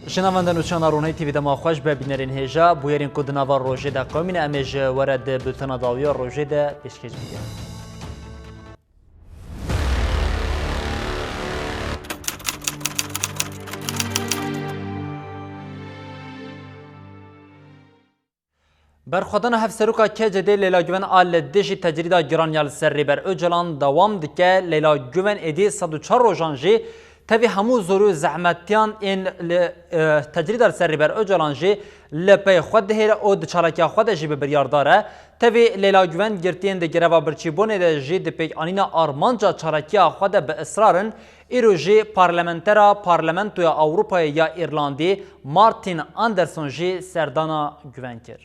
جناوندن و چانا رونای تیوی دما خوش به بینرین هیجا بویرین کد نوار روژه ده قومین امیج ورد بلتنا داوی روژه ده پیشکش بیده. برخوادن هفسروکا که جدی لیلا گوین آل دیجی تجریدا گرانیال سر ریبر اوجلان دوام دکه لیلا گوین ادی 104 روزانجی تبي همو زورو زحمتيان ان تجريد سر بر اوجلانجي لپی خود هیر او د چالاکیا خود جی به بریارداره تبي لیلا گوین گرتین د گروا برچیبون د جی د پیک انینا آرمانجا چالاکیا خود به اصرارن ایروجی پارلمنترا پارلمنتو اوروپا یا ایرلاندی مارتین اندرسون جی سردانا گوین کر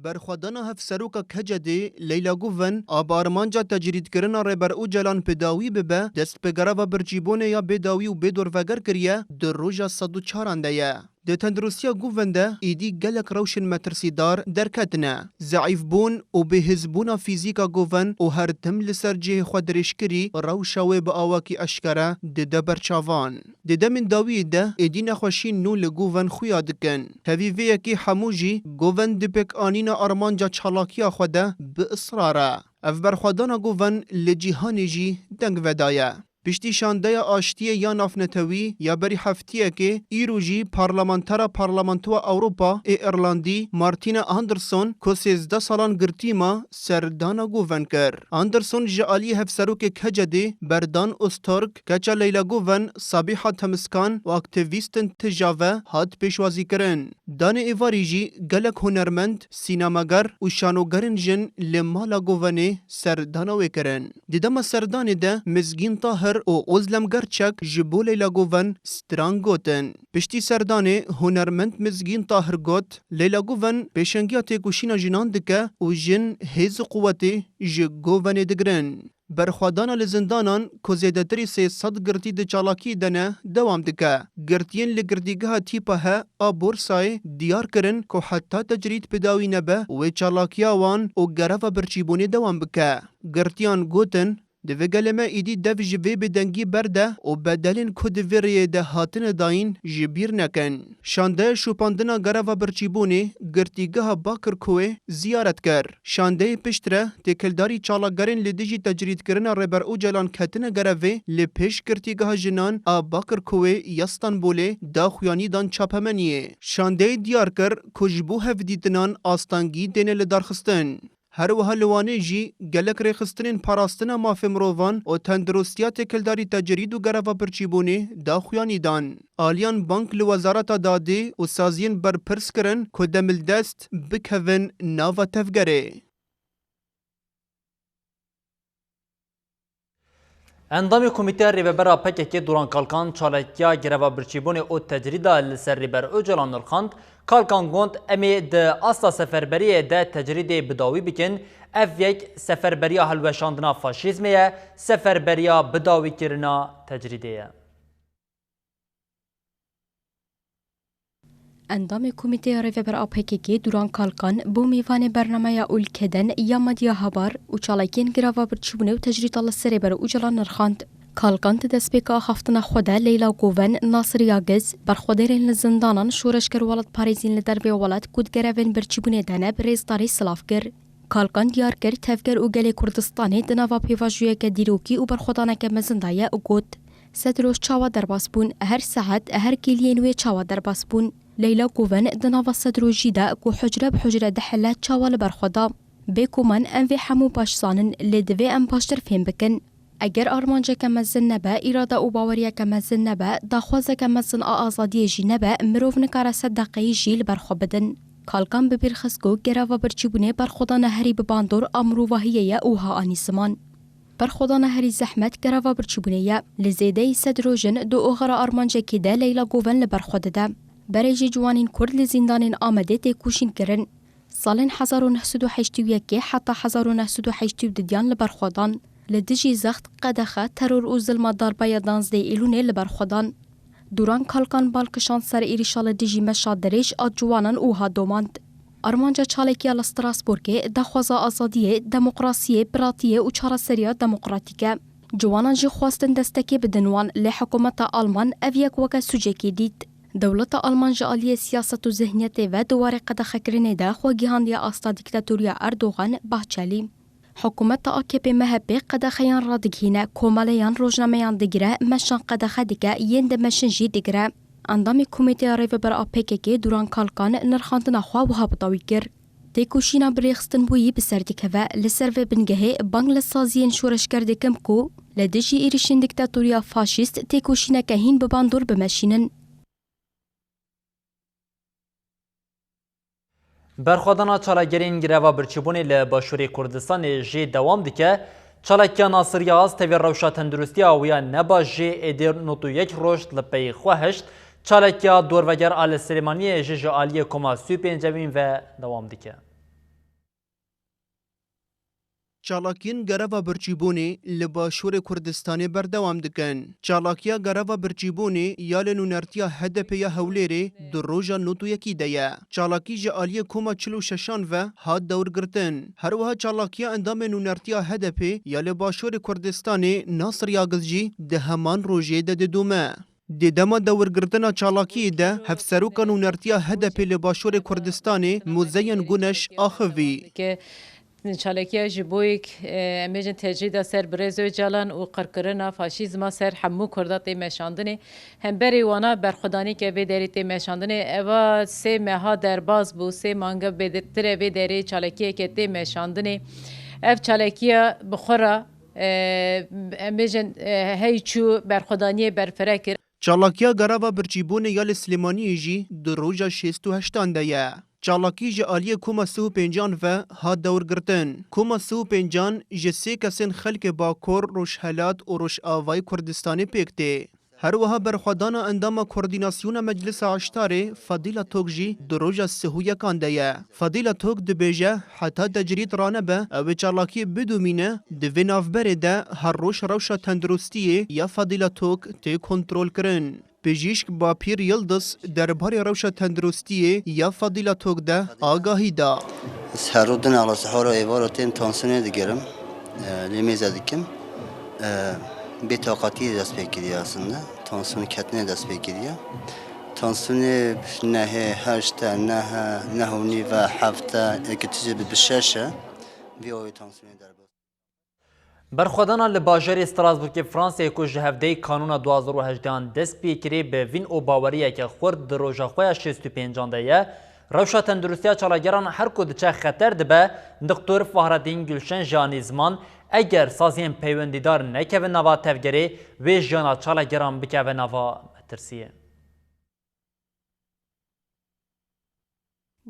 برخوادانا هفسروکا کجدی لیلا گوون آبارمانجا تجرید کرنا ریبر او جلان پداوی ببه دست پگرا و برجیبونه یا بداوی و بدور وگر کریه در روژا 104 ده ده تندروسیا گوونده ایدی گلک روشن مترسیدار درکتنه ضعیف بون و بهزبونا فیزیکا گوون و هر تم لسر جه خود رشکری روشاوی با آواکی اشکره ده ده برچاوان ده من داوی ده ایدی نخوشین نو لگوون خویا دکن هویوی اکی حموجی گوون ده پک آنینا ارمانجا چالاکیا خوده به اصراره اف برخوادانا گوون لجیهانی جی دنگ ودایه پشتی شانده آشتی یا نافنتوی یا بری هفتیه که ایروجی پارلمانتو اوروپا ایرلاندی مارتین اندرسون که 13 سالان گرتیما سردانا گوون کر. اندرسون جعالی هفسرو که کجده بردان استرک کچا لیلا گوون صبیحا تمسکان و اکتیویستن تجاوه هاد پیشوازی کرن. دان ایواری جی گلک هنرمند سینماگر و شانوگرن جن لمالا گوونه سردانا وی کرن. دیدم سردان ده مزگین طاهر او ازلم گرچک جبو لیلا گوون ستران گوتن. پشتی سردانه هنرمند مزگین طاهر گوت لیلا گوون پیشنگیات کوشینا جنان دکه و جن هیز قوتی جگوون دگرن. برخوادانا لزندانان که زیادتری 300 گرتی ده چالاکی دنه دوام دکه. گرتین لگردیگه تیپه ها آبورسای دیار کرن که حتی تجرید پداوی نبه و چالاکیا وان و گرفه برچیبونی دوام بکه. گرتیان گوتن دوی گلمه ایدی دو جوی بدنگی برده و بدلین کد ویریه ده هاتن داین جبیر نکن. شانده شوپاندنا گروا برچیبونی گرتیگه باکر کوه زیارت کر. شانده پشتره تکلداری چالاگرین لدیجی تجرید کرن ریبر او جلان کتن گروه لپش گرتیگه جنان باکر کوه یستانبوله دا خویانی دان چاپمنیه. شانده دیار کر کجبو هفدیدنان آستانگی دینه لدارخستن. هر وها لوانه جی گلک ریخستنین پاراستنا مافی مروان و تندرستیات کلداری تجرید و گرفا پرچیبونه دا خویانی دان. آلیان بانک لوزارتا داده و سازین بر پرس کرن که دمل دست بکوین ناوا تفگره. اندام کمیته ریبرا پککی دوران کالکان چالکیا گرفا برچیبون او تجریدا لسر ریبر او جلان نرخاند کالکان گوند امی ده اصلا سفربریه ده تجرید بداوی بکن اف یک سفربریا هلوشاندنا فاشیزمیه سفربریا بداوی کرنا تجریدیه. اندام کمیته ریبرا پککی دوران کالکان بو میوان برنامه اولکدن یا مدیا هبار و چالکین گرفا برچیبونه و تجرید لسر ریبر او جلان نرخاند کالکان تدسپیکا هفتنا خوده لیلا گوون ناصر یاگز برخودرین لزندانان شورش کر ولد پاریزین لدربی ولد کود گرفین برچیبونه دنه بریزداری سلاف کر. کالکان دیار کر تفکر او گلی کردستانی دناوا پیواجویه که دیروکی او برخودانه که مزندایه او گود. صدروش چاوا درباس بون هر ساعت هر کلینوی چاوا درباس بون. لیلا گوون دناوا صدروجی ده که حجره بحجره دحلت چاوا لبرخودا. بیکو من انوی حمو باشسانن لدوی ام باشتر فهم بکن. اگر آرمانجا که مزن نبه، ایراده او باوریا که مزن نبه، داخوازه که مزن آزادی جی نبه، مروف نکاره صدقی جیل برخو بدن. کالکان ببیر خسکو گروا برچیبونه برخودا نهری بباندور امروواهیه اوها آنیسمان. برخودا نهری زحمت گروا برچیبونه لزیده صدروجن دو اغرا آرمانجا که ده لیلا گوون لبرخوده ده. برای جوانین کرد لزیندانین آمده تکوشین کرن. سالین 1981 حتی 1982 لبرخودان. لدیجی زخت قدخه ترور او ظلم ضربه 12 ایلونه لبرخودان. دوران کالکان بالکشان سر ایریشال دیجی مشاد دریج آجوانان اوها دوماند. ارمانجا چالکیا لستراسبورگه دخوازا آزادیه، دموکراسیه، براتیه و چارسریا دموکراتیکه. جوانا جی خواستن دستکی بدنوان لحکومت آلمان اویک وکا سوجکی دید. دولت آلمان جالی سیاست و ذهنیت و دواره قدخکرینه ده خواگیهان یا آستا دیکتاتوریا اردوغان بحچالی. حکومت AKP مهبه قدخیان را دگهینه کومالیان روزنامه‌یان دگیره مشان قدخه دیگه یند مشن جی دگیره. اندامی کمیته ریوبر APK دوران کالکان نرخاندن خواه و هبطاوی گر. تیکوشینا بریخستن بویی بسردکه و لسر و بنگهه بانگ لسازین شورش کرده کم کو لدجی ایریشن دیکتاتوریا فاشیست تیکوشینا که هین بباندور بمشینن. برخوادانا چالاگرین گروا برچبونی لباشوری کردستان جی دوام دیکه چالاکیا ناصری آز تاوی روشا تندرستی آویا نبا جی ایدر نوتو یک رشد لپی خواهشت چالاکیا دور آل سلیمانی جی آلی کما سوی پینجوین و دوام دیکه. چالاکین گروا برچیبونی لباشور کردستانی بردوام دکن. چالاکیا گروا برچیبونی یال نونرتیا هدف یا هولیری در روژا نوتو یکی دیا. چالاکی جالی کوما چلو ششان و هاد دور گرتن. هر وها چالاکیا اندام نونرتیا هدف یا لباشور کردستانی ناصر یاگلجی ده همان روژه ده دومه. دیدما دورگرتنا چالاکی ده هفسروکا نونرتیا هدف لباشور کردستانی مزین گونش آخوی. چالاکیا جبویک امیجن تجرید سر برزو جالان و قرقرنا فاشیزما سر حمو کردات میشاندنی هم بری وانا برخودانی که وی داری تی میشاندنی اوا سه مها در باز بو سه مانگا بدتر وی داری چالاکیا که تی میشاندنی اف چالاکیا بخورا امیجن هیچو برخودانی برفرکر چالاکیا گراوا برچیبون یال سلیمانی جی در روژا 68 دیا. چالاکی جالی کوما سو پنجان و ها دور گرتن. کوما سو پنجان جسی کسین خلق باکور روش هلات و روش آوای کردستانی پیکته. هر وها برخوادانا اندام کوردیناسیون مجلس عشتاره فضیل توک جی دروجا سهویا کاندیا. فضیل توک دبیجه حتی تجرید رانبه او چالاکی بدومینه دوی نافبره ده هر روشا تندرستیه یا فضیل توک تی کنترول کرن. پزشک با پیر یلدز درباره روش تندرستی یا فضیلت توک ده آگاهی دا. سرودن على سحور ایوارتین تانسونه دیگرم لیمیز دیکم بی‌طاقتی دست بگیری aslında تانسون کتنه دست بگیری تانسون نه هشت نه هونی و هفته کتیجه بششه ویوی تانسون در برخوادانا لباجر استراسبورگ فرانسه کو جهفده کانون 2018 دست پیکری به وین او باوریه که خورد در روژا خواه 65 ده روشا تندرستی چالاگران هر کود چه خطر دبه دکتر فهرالدین گلشن جانیزمان اگر سازین پیوندیدار نکوه نوا تفگری و جانا چالاگران بکوه نوا مترسیه.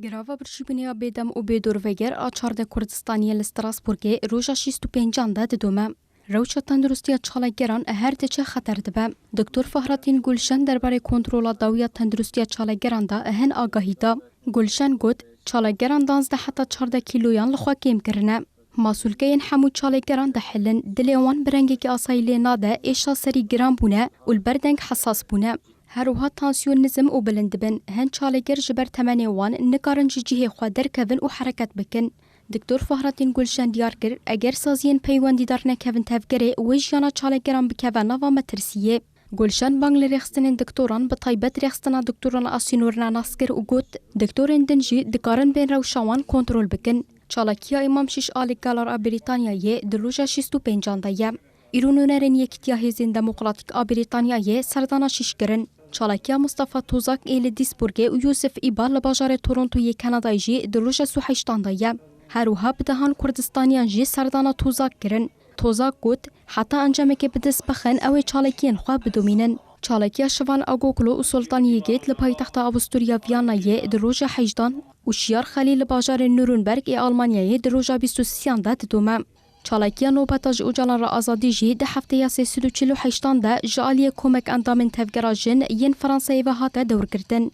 گراوا برچیبونیا بیدم و بیدور وگر آچارده کردستانی لستراسبورگی روژا 65 ده دومه. روشا تندرستی چالاگران هر دچه خطر دبه. دکتر فهرالدین گلشن درباره کنترل داویه تندرستی چالاگران ده هن آگاهی دا. گلشن گفت چالاگران 12 حتی 14 کیلویان لخوا کم کرنه. مسئول که این همو چالاگران ده حلن دلیوان برنگی که آسایلی ناده ایشا سری گرام بونه و البردنگ حساس بونه. هروها تانسیون نظم و بلند بن هن چالگر جبر تمنی وان نکارن جیه خوا درکوین و حرکت بکن. دکتر فهرالدین گلشن دیار کر اگر سازین پیوندی دار نکوین تفگره و جانا چالگران بکوین نوا مترسیه. گلشن بانگل رخصتن دکتوران به طیبت رخصتن دکتوران آسینورنا ناسکر و گوت دکتورن دنجی دکارن بین روشوان کنترل بکن. چالکیا امام شش آلی گالار بریتانیای دروژا 65 ده. ایرونونرین یکتیا هزین دموکراتیک بریتانیای سردانا شش کرن. چالاکیا مصطفی توزاک ایل دیسبورگه و یوسف ایبار لباجار تورنتوی کانادای جی دروژا 28 ده. هروها بدهان کردستانیان جی سردانا توزاک کرن. توزاک گوت حتی انجامه که بدست بخن اوی چالاکیان خواه بدومینن. چالاکیا شوان آگوگلو و سلطانی گیت لپای تحت آبستوریا ویانای دروژا 18 و شیار خلیل باجار نورنبرگ ای آلمانیای دروژا 23 ده دومه. چالاکیا نوبتاج اوجالان را آزادی جی ده هفته یا 348 ده جالی کمک اندامن تفگراجن ین فرانسه و هاته دور کردن.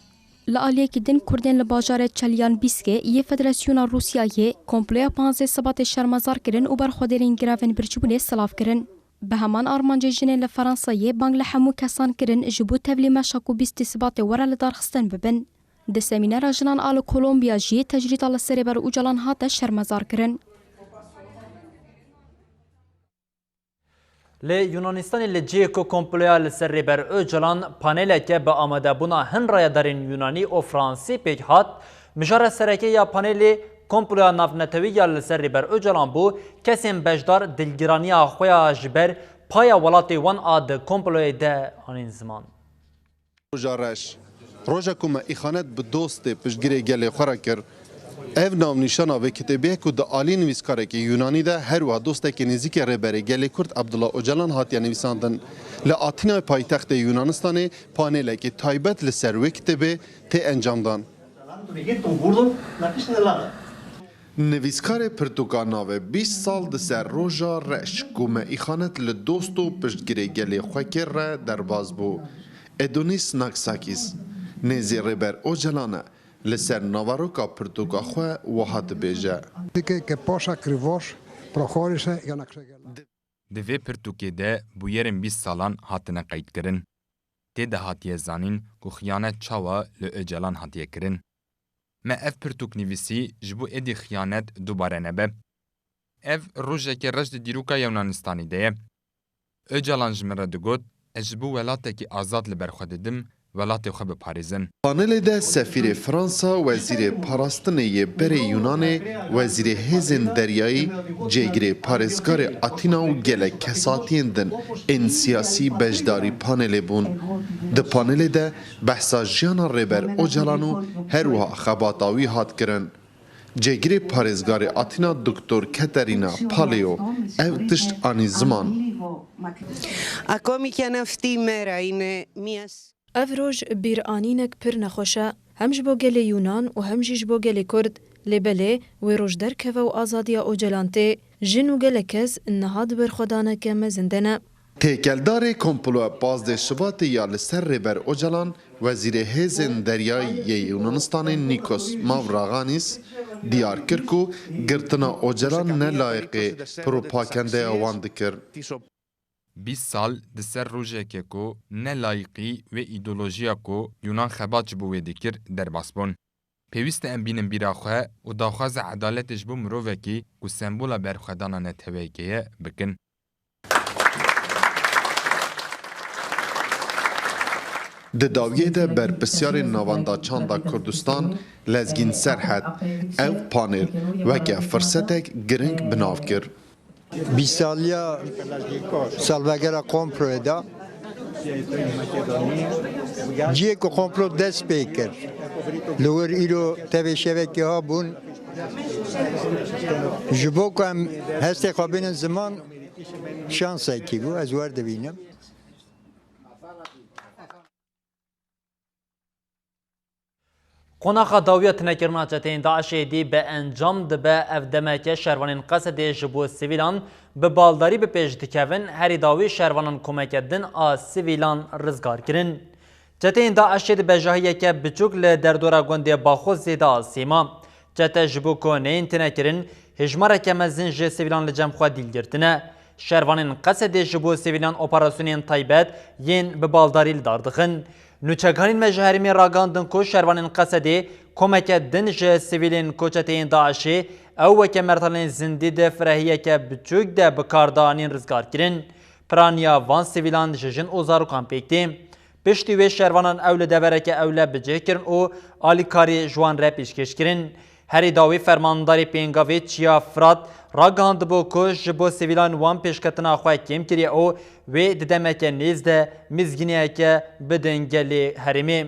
لآلیه که دن کردن لباجار چلیان بیسکه یه فدراسیون روسیایی کمپلیا 15 سبات شرمزار کرن و برخودرین گراون برچبونه سلاف کرن. به همان آرمانجه جنین لفرانسایی بانگ لحمو کسان کرن جبو تبلی مشاکو 20 سبات ورا لدار خستن ببن. ده سمینار جنان آل کولومبیا جی تجرید آل سری بر اوجالان هاته شرمزار کرن. لی یونانستان لی جیکو کمپلویا لسر ریبر اوجلان پانیل که به آمده بنا هن رای دارین یونانی و فرانسی پیک هات مجار سرکی یا پانیل کمپلویا نافنتوی یا لسر ریبر اوجلان بو کسیم بجدار دلگرانی خویا جبر پایا ولاتی وان آد کمپلوی ده آنین زمان. روژارش روژا کما ایخانت به دوست پشگیری گلی خورا کر ev navnîşana ve kitêbê ku di alî nivîskarekî Yunanî de her wiha dostekî nêzîkê rêberê gelê Kurd Abdullah Öcalan hatiye nivîsandin. Li Atînayê paytextê Yunanistanê panêlekî taybet li ser wê kitêbê tê encamdan. Nivîskarê Pirtûka nave 20 sal di ser roja reş ku me îxanet li dost û piştgirê gelê xwekê re derbas bû. Edonis Naksakis nêzî rêber Öcalan e li ser navaroka Pirtûka xwe wiha dibêje. Και πώς ακριβώς προχώρησε για να ξεγελάσει. Di vê pirtûkê de bûyerên 20 salan hatine qeydkirin. Tê de hatiye zanîn ku xiyanet çawa li Öcalan hatiye kirin. Me ev pirtûknivîsî ji bo êdî xiyanet dubare nebe. Ev rojekê reş di dîroka Yunanistanî de ye. Öcalan ji min re digot, ez ji bo welatekî azad li ber xwe didim, welatê xwe biparêzin. Panelê de Sefîrê Fransa, Wezîrê Parastinê yê berê Yunanê, Wezîrê Hêzên Deryayî, Cêgirê Parêzgarê Atîna û gelek kesatiyên din ên siyasî bejdarî panelê bûn. Di panelê de behsa jiyana rêber Öcalan û her wiha xebata wî hat kirin. Cêgirê Parêzgarê Atîna Doktor Katerina Paleo ev tişt anî ziman. Ακόμη και αν αυτή η μέρα είναι μιας Ev roj bîranînek pir nexweş e, hem ji bo gelê Yunan û hem jî ji bo gelê Kurd, lê belê wê roj derkeve û azadiya Öcalan tê, jin û gelek kes niha di ber xwedaneke mezin de ne. Têkeldarê komploya Pazdê Şibatê ya li ser rêber Öcalan, Wezîrê Hêzên Deryayî yê Yunanistanê Nikos Mavroganis diyar kir ku girtina Öcalan nelayıqê propagandeya wan dikir. 20 sal di ser rojekê ku nelayıqî ve îdeolojiya ku Yunan xebat ji bo wê dikir derbas bûn. Pêwîst e em bînin bîra xwe û daxwaza edaletê ji bo mirovekî ku sembola berxwedana netewekê ye bikin. Di dawiyê de berpisyarên navanda çanda Kurdistan lezgîn Serhed ev panêl weke firsetek giring binav kir. Bîsaliya salvegera komployê da ciyê ku komplo dest pê kir. Li wir îro tevê şevekê habûn ji bo ku em hestê xwe bînin ziman şansekî bû ez werdibînim. قۆناغا داویە تنەکردنا çeteyên Daişê dî be encam dibe ev demeke şervanên Qesedê ji bo sivîlan bi baldarî bi pêş dikevin herî dawî şervanan komeke din a sivîlan rizgar kirin. Çeteyên Daişê di bejahiyeke biçûk li derdora gundê Baxozê da sîma. Çete ji bo ku neyên tinekirin hejmareke mezin ji sivîlan li cem xwe dîlgirtine. Şervanên Qesedê ji bo sivîlan operasyonên taybet yên bi baldarî li dar dixin. Nûçekanîn me ji herîmê ragandin ku şervanên Qesedê komeke din ji sivîlên koçeteyên Daişê ew weke mertalên zindî de firehiyeke biçûk de bi kardanîn rizgar kirin. Piraniya van sivîlan ji jin û zarokan pêk tê. Piştî wê şervanan ew li devereke ewle bicih kirin û alîkarî ji wan re pêşkêş kirin. Herî dawî fermandarê pêngavê Çiya Frat ragihandibû ku ji bo sivîlan wan pêşketina xwe kêm kiriye û wê di demeke nêz de mizgîniyeke bidin gelê herêmê.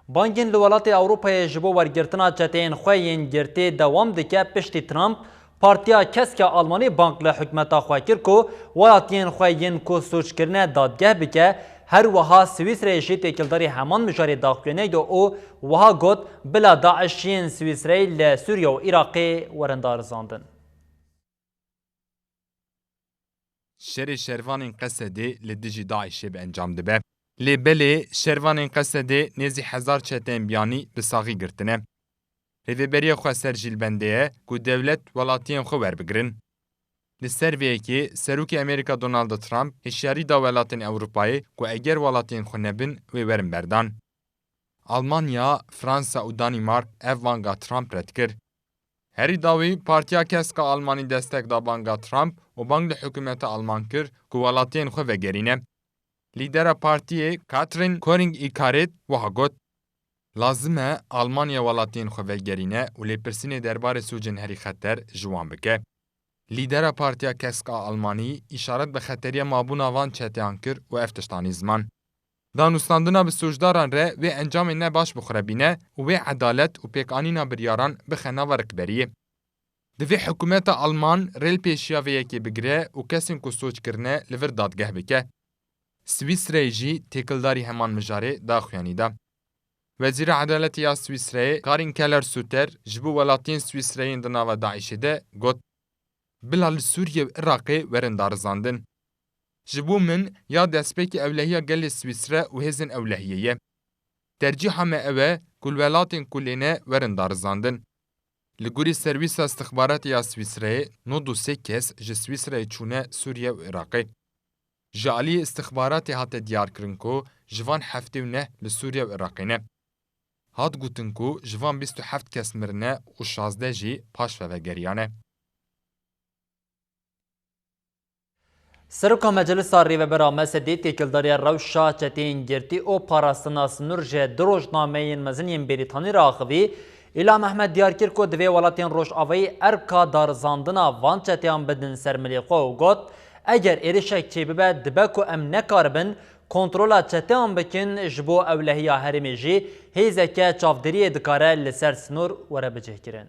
Bankên li welatê Ewropayê ji bo wergirtina çeteyên xwe yên girtê dewam dike piştî Trump Partiya Keske Almanî Bank li hikûmeta xwe kir ku welatiyên xwe yên ku soçkirine dadgeh bike her wiha Swîsreyê jî têkildarî heman mijarê daxuyanê de û wiha got bila Daişiyên Swîsreyê li Sûriye û Iraqê werin darizandin. Şerê şervanên Qesedê li dijî Daişê bi encam dibe. Lê belê şervanên Qesedê nêzî hezar çeteyên biyanî bi saxî girtine. Rêveberiya xwe ser jîlbendê ye ku dewlet welatiyên xwe werbigirin. Li ser vêyekê Serokê Amerîka Donald Trump hişyarî da welatên Ewropayê ku eger welatiyên xwe nebin wê werin berdan. Almanya, Fransa û Danîmark ev vanga Trump red kir. هری داوی پارتیا کسکا آلمانی دستک دا بانگا ترامپ و بانگ حکومت آلمان کر که ولاتین خو وگرینه. لیدر پارتیه کاترین کورینگ ایکارت وها گوت لازمه آلمانیا ولاتین خو وگرینه و لیپرسین دربار سوجن هری خطر جوان بکه. لیدر پارتیا کسکا آلمانی اشارت به خطری مابونا وان چتیان کر و افتشتانی زمان. دانوستاندنا به سوجداران ره و انجام نباش بخربینه و عدالت و پیکانینا بریاران بخنا ورکبریه. دوی حکومت آلمان ریل پیشیا و یکی بگره و کسیم که سوچ کرنه لور دادگه بکه. سویسرای جی تکلداری همان مجاره داخویانی دا. وزیر عدالت یا سویسرای کارین کلر سوتر جبو ولاتین سویسرایین دناو داعش ده گوت بلال سوریه و عراقی ورندارزاندن. جبو من یا دسپیک اولهیه گل سویسرا و هزن اولهیه. ترجیح همه اوه کل ولاتین کلینه ورندارزاندن. لگوری سرویس استخبارات یا سویسرای نو دو سه کس جه سویسرای چونه سوریه و عراقی. جالی استخبارات هات دیار کرن کو جوان هفته و نه لسوریه و عراقینه. هات گوتن کو جوان 27 کس مرنه و 16 جی پاش و گریانه. سرکا مجلس ریوبر آمسدی تکلداری روشا چتین گرتی او پاراستنا سنور جه دروجنامه مزنین بریتانی راخوی ایلام احمد دیارکر کو دوی ولاتین روش آوی ارکا دارزاندنا وان چتیان بدن سرملیقو و گوت اگر ایرشک چی ببه دبکو ام نکاربن کنترولا چتیان بکن جبو اولهیا هرمی جی هیزکه چافدری دکاره لسر سنور وره بجه کرن.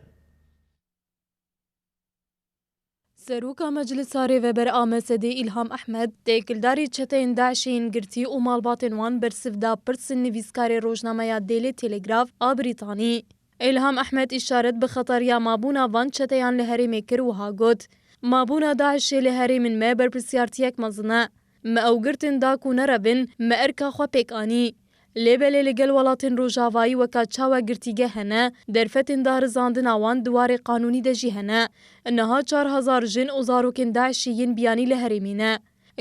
سروکا مجلس ریوبر آمسدی ایلهام احمد تکلداری چتین داعشین گرتی و مالباتن وان برسف دا پرسن نویسکار روزنامه دیلی تلگراف بریتانی. ایلهام احمد اشارت به خطریا مابونا وان چتیان لهرمی کر و ها گوت مابونا داعش لهرمین ما برپرسیارتیک مزنه ما اوگرتن دا کو نربن ما ارکا خو پیکانی. لیبل لگل ولاتن روجاوایی وکا چاوا گرتیگه هنه درفتن دارزاندن آوان دوار قانونی دجی هنه انها 4000 جن و زاروکن داعشیین بیانی لهرمینه.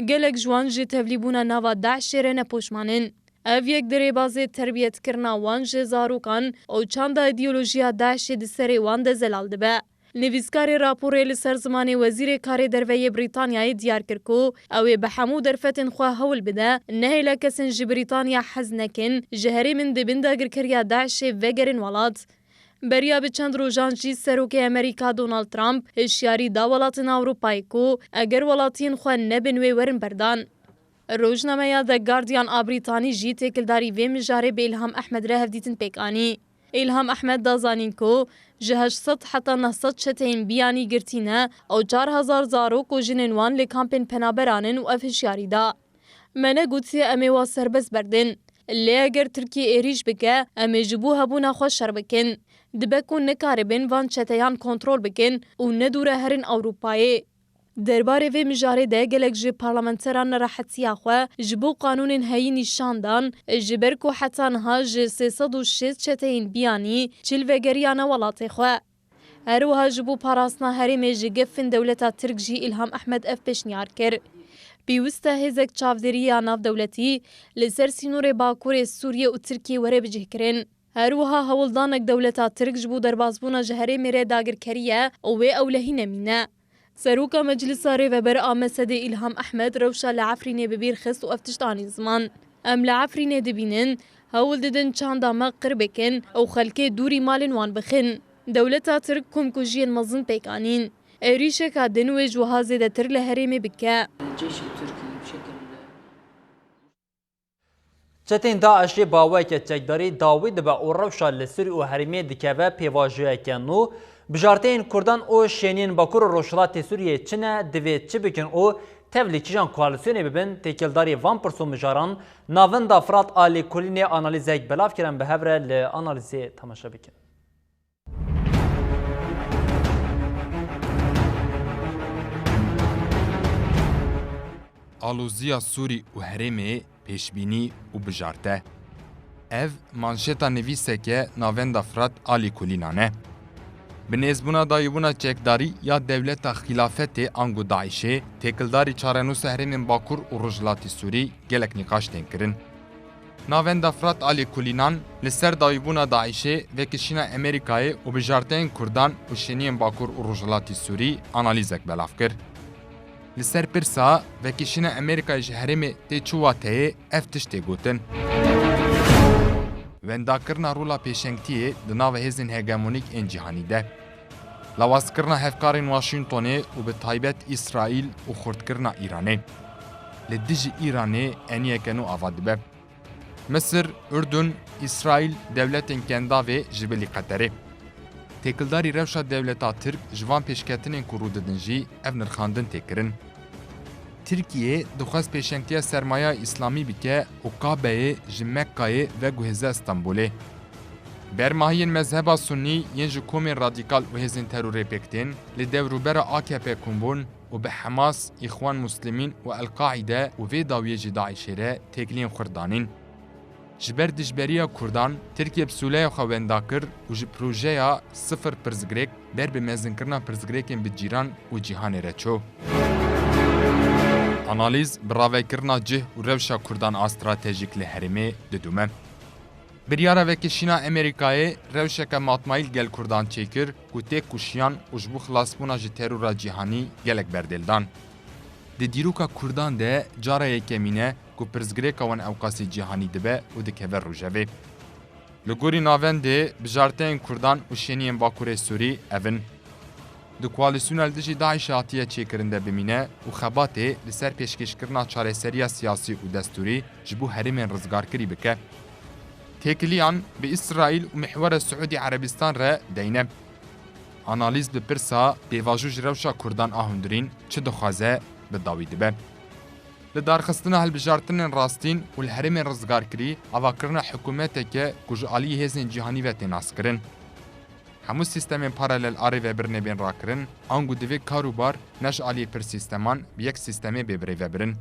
گلک جوان جی تولیبونا نوا داعش رنه پوشمانن. او یک دری بازی تربیت کرنا وان جی زاروکان او چند ایدئولوژیا داعش دسری وان ده زلال دبه. نویسکار راپور لسر زمان وزیر کار دروی بریتانیای دیار کرکو او به همو درفتن خواه هول بده نه لکسن جی بریتانیا حز نکن جهری من دبن داگر کریا داعش وگرن ولات. بریا به چند روزان جی سروک امریکا دونالد ترامپ اشیاری دا ولاتن اروپای کو اگر ولاتین خواه نبنوی ورن بردان. روزنامه یا د گاردیان بریتانی جی تکلداری و مجاره به ایلهام احمد ره دیتن پیکانی. ایلهام احمد دازانین کو جهش 100 حتی 900 چتین بیانی گرتینه او 4000 زاروک و جنینوان لکامپین پنابرانن و افشیاری دا. منه گوتی امی وا سربز بردن. لی اگر ترکیه ایریش بکه امی جبو هبونا خوش شر بکن. دبکون نکاربن وان چتیان کنترول بکن و ندوره هرین اوروپایی. درباره و مجاره ده گلک جی پارلمانتران نراحتی آخوا جبو قانون هایی نشاندان جبر کو حتی نها جی 306 چتین بیانی چل وگریان ولاتی خوا. اروها جبو پاراسنا هرمی جی گفن دولتا ترک جی ایلهام احمد اف پیشنیار کر. بیوسته هزک چافدری ناف دولتی لسر سینور باکور سوریه و ترکیه وره بجه کرن. هروها هولدانک دولتا ترک جبو دربازبونا جهره میره داگر کریه او اولهی نمینه. سروکا مجلس ریوبر آمسدی ایلهام احمد روشا لعفرینه ببیر خست و افتشتانی زمان. ام لعفرینه دبینن هول ددن چاندا مقر بکن او خلکه دوری مالن وان بخن. دولتا ترک کم کجین مزن پیکانین. ایریشه که دنوی جوها زیده تر لحرمی بکه. چتین داعشی باوی که چکداری داوید با او روشا لسری و حرمی دکوه پیواجوه کنو بجارتین کردان او شینین باکور روشلات سوریه چنه دوید چه بکن او تevلی کیجان کوالسیونی ببین تکیلداری وان پرسو مجاران ناون دافرات آلی کلینی آنالیزه بلاف کرن به هفره لآنالیزه تماشا بکن. آلوزیا سوری و هرمی پیشبینی و بجارته. ev manşeta nivîseke navenda firat alî kulînane. Bi nêzbûna dayîbûna çekdarî ya dewleta xilafetê angu Daişê, têkildarî çarenûsa herêmên Bakur û Rojhilatê Sûrî gelek nîqaş tên kirin. Navenda Fırat Ali Kulinan li ser dawîbûna Daişê vekişîna Amerîkayê û bijarteyên Kurdan û şeniyên Bakur û Rojhilatê Sûrî analîzek belav kir. Li ser pirsa vekişîna Amerîkayê ji herêmê tê çûwa teyê ev tişt tê gotin. Wendakirina rola pêşengtiyê di nava hêzên hegemonîk ên cîhanî de. Lawazkirina hevkarên Washingtonê û bi taybet İsraîl û xurtkirina Îranê. Li dijî Îranê eniyeke nû ava dibe. Mısır, Ürdün, İsrail devletên kendavê ji bilî Qeterê. Têkildarî rewşa devleta Tirk ji van pêşketinên ku rûdidin jî ev nirxandin tê kirin. Tirkiye dixwest pêşengtiya sermaya İslamî bike û Kabeyê ji Mekkayê veguhêze Stenbolê. Bermahiyên mezheba Sunnî yên ji komên radîkal û hêzên terorê pêktên li devrûbera AKP kombûn û bi Hemas, İxwan Muslimîn û El-Qaîde û vê dawiyê jî Daişê re têkiliyên xwe danîn. Ji ber dijberiya Kurdan, Tirkiye bi sûleya xwe wenda kir û ji projeya sıfır pirzgirêk ber bi mezinkirina pirzgirêkên bi cîran û cîhanê re çû. Analîz bi ravekirina cih û rewşa Kurdan a stratejîk li herêmê didume. Biryara vekişîna Amerîkayê rewşeke matmayîl gel Kurdan çêkir ku tê kuşiyan û ji bo xilasbûna ji terora cîhanî gelek berdêldan. Di dîroka Kurdan de cara yekemîne ku pirzgirêka wan ewqasî cîhanî dibe û dikeve rojevê. Li gorî navendê bijarteyên Kurdan û şeniyên Bakurê Sûrî evin. Di koalîsyona li dijî Daişê hatiye çêkirin de bimîne û xebatê li ser pêşkêşkirina çareseriya siyasî û destûrî ji bo herêmên rizgarkirî bike. Têkiliyan bi İsraîl û mihwera Suudî Erebistan re deyne. Analîz bi pirsa pêvajû ji rewşa Kurdan a hundirîn çi dixwaze bi dawî dibe. Li darxistina hilbijartinên rastîn û li herêmên rizgarkirî avakirina hikûmeteke ku ji aliyê hêzên cîhanî ve tê naskirin. Hemû sîstemên paralel arê vebirnê bên rakirin, angu divê karûbar ne ji aliyê pir sîsteman bi yek sîstemê bêbirê vebirin.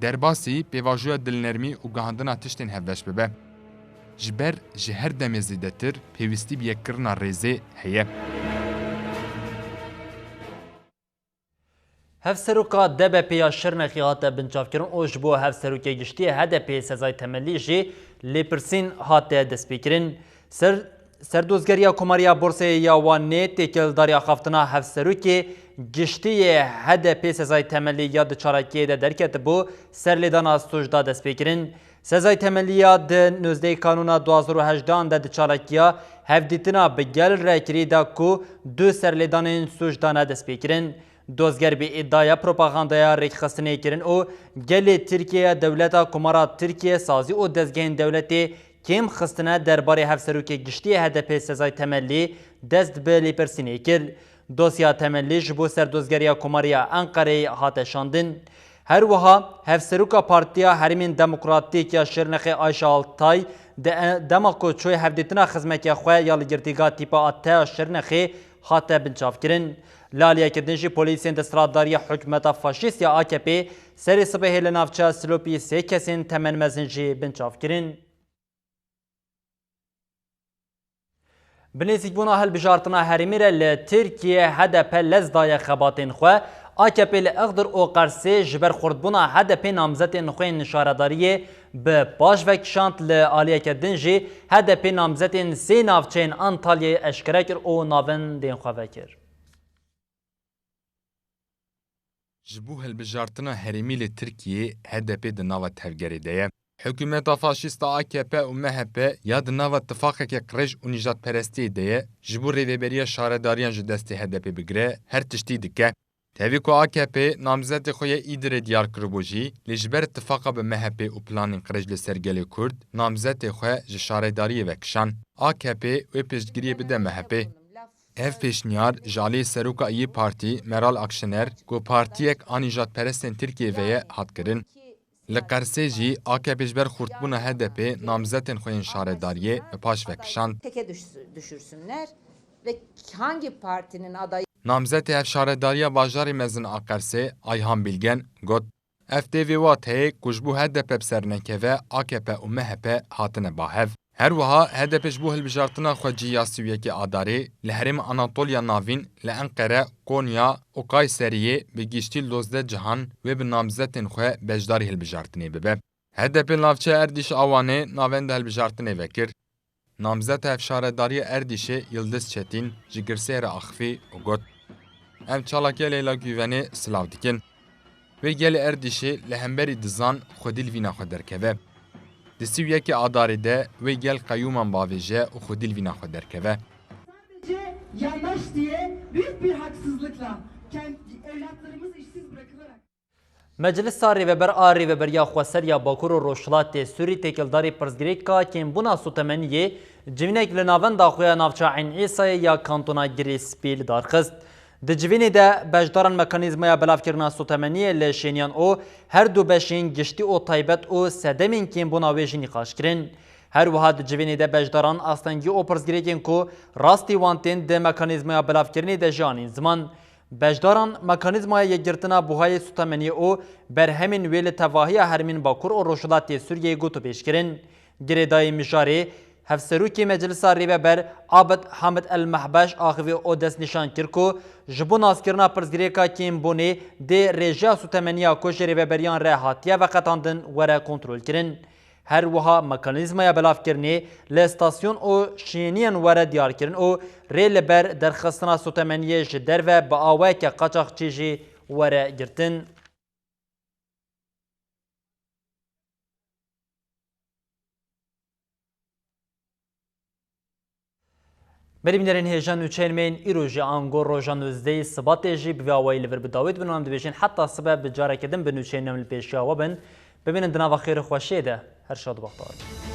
Derbasî pêvajoya dilnermî û gihandina tiştên hevbeş bibe. Ji ber ji her demê zêdetir pêwîstî bi yekkirina rêzê heye. Hevseroka DBP'ya Şirnexê hate bincavkirin û ji bo hevserokê giştiyê HDP sezayê temellî jî lêpirsîn hate destpêkirin. Serdozgeriya Komariya Borsayê ya Wanê têkildariya xaftina hevserokê giştiyê HDP sezayê temellî ya di çarekiyê de derketibû serlêdana sojda destpêkirin. Sezayê temelliya di nözdeyê kanûna 2018 de di çarekiya hevdîtina bi gel rekirî da ku du serlêdanên sojda ne destpêkirin. Dozger bi îddia propagandaya rêkxistinê kirin û gelê Tirkiye dewleta Komara Tirkiye sazî û dezgehên dewletê kêm xistine derbarê hevserokê giştiyê HDP sezayê temellî dest bi lêpirsînê kir. Dosya temellî ji bo serdozgeriya Komariya Enqereyê hate şandin. Her wiha hevseroka Partiya Herêmên Demokratîk ya Şirnexê Ayşe Altay dema ku çûyê hevdîtina xizmekê xwe ya li girtîga tîpa a teya Şirnexê hate bincavkirin. Laliyekirtin jî polîsên desthilatdariya hikûmeta faşîst ya AKP serê sibehê li navçeya Silopî sê kesên temenmezin jî bincavkirin. Binêzîkbûna hilbijartina herêmî re li Tirkiye HDP lez daye xebatên xwe. AKP li Iğdır û Qersê ji ber xurtbûna HDP namzetên xwe yên nişaredariyê bi baş vekişand li aliyeke din jî HDP namzetên sê navçeyên Antalyayê eşkere kir û navendên xwe vekir. Ji bo hilbijartina herêmî li Tirkiyê HDP di nava tevgerê de ye. Hikûmeta faşîst a AKP û MHP ya di nava tifaqeke qirêj û nîjadperestiyê de ye ji bo rêveberiya şaredariyan ji destê HDP bigire her tiştî dike. Tevî ku AKP namzetê xwe yê Îdirê diyar kiribû jî lê ji ber ittifaqa bi MHP û planên qirêj li ser gelê Kurd namzetê xwe ji şaredariyê vekişan. AKP wê pêşgiriyê bide MHP. Ev pêşniyar ji aliyê Seroka İYİ Partî Meral Akşener ku partiyek a nîjadperestên Tirkiyê ve ye hat kirin. Li Qersê jî AKP ji ber xurtbûna HDP namzetên xwe yên şaredariyê ve paş vekişand. Teke düşürsünler ve hangi partinin adayı Namzetê hevşaredariya bajarê mezin a Qersê Ayhan Bilgen got ev têvê wat heye ku ji bo HDP bi ser nekeve AKP û MHP hatine bahev. Her wiha HDP ji bo hilbijartina xwe cîya Sûyekê adarê li herêma Anatolya Navîn li Enqere, Konya û Kayseriyê bi giştî 12 cihan wê bi namzetên xwe beşdarî hilbijartinê bibe. HDP navçe Erdîş awanê navenda hilbijartinê vekir. Namzeta Efşaredariya Erdîşê Yıldız Çetin ji girsêra Axifî û got em çalakê Leyla Güvenê silav dikin. Wê gelê Erdîşê li hemberî dizan xwedî li vîna xwe derkeve. Di Sîwyekê Adarê de wê gel qeyûman bavêje û xwedî li vîna xwe derkeve. Sadece yandaş diye büyük bir haksızlıkla evlatlarımız işsiz bırakılarak. Meclisa Rêveber a Rêveberiya Xweseriya Bakur û Rojhilatê Sûrî têkildarî pirsgirêka kêmbûna sotemeniyê civînek li navenda xwe ya navçeya Eyn Îsayê ya kantona Girêspîl darxist. Di civînê de beşdaran mekanîzmaya belavkirina sotemeniyê li şêniyan û her du beşên giştî û taybet û sedemên kêmbûna wê jî nîqaş kirin. Her wiha di civînê de beşdaran astengî û pirsgirêkên ku rastî wan tên di mekanîzmaya belavkirinê de ji anîn ziman. Beşdaran mekanîzmaya yekgirtina buhayê sotemeniyê û berhemên wê li tevahiya hermên Bakur û Rojhilatê Sûriyeyê got û pêşkirin. Girêdayê mijarê Hevserokê Meclisa Rêveber Abid Hamed El Mehbeş axivê o dest nîşan kir ku ji bo naskirina pirsgirêka kêmbûnê dê rêjeya sotemeniya ku ji rêveberiyan re hatiye veqetandin were kontrol kirin. Her wiha mekanîzmaya belavkirinê li stasyon û şêniyên were diyar kirin û rê li ber derxistina sotemeniyê ji derve bi awayeke qaçaxçî jî were girtin. Berîmnerên hêjan û çêlmên îro jî ango roja nûzdeyê Sibatê jî bi vê awayî li vir bi dawît bin wan dibêjin heta sibe bi carekê din bi nûçeyên em li pêşiya we bin. Bibînin di nava xêr û xweşiyê de her şad baxtar.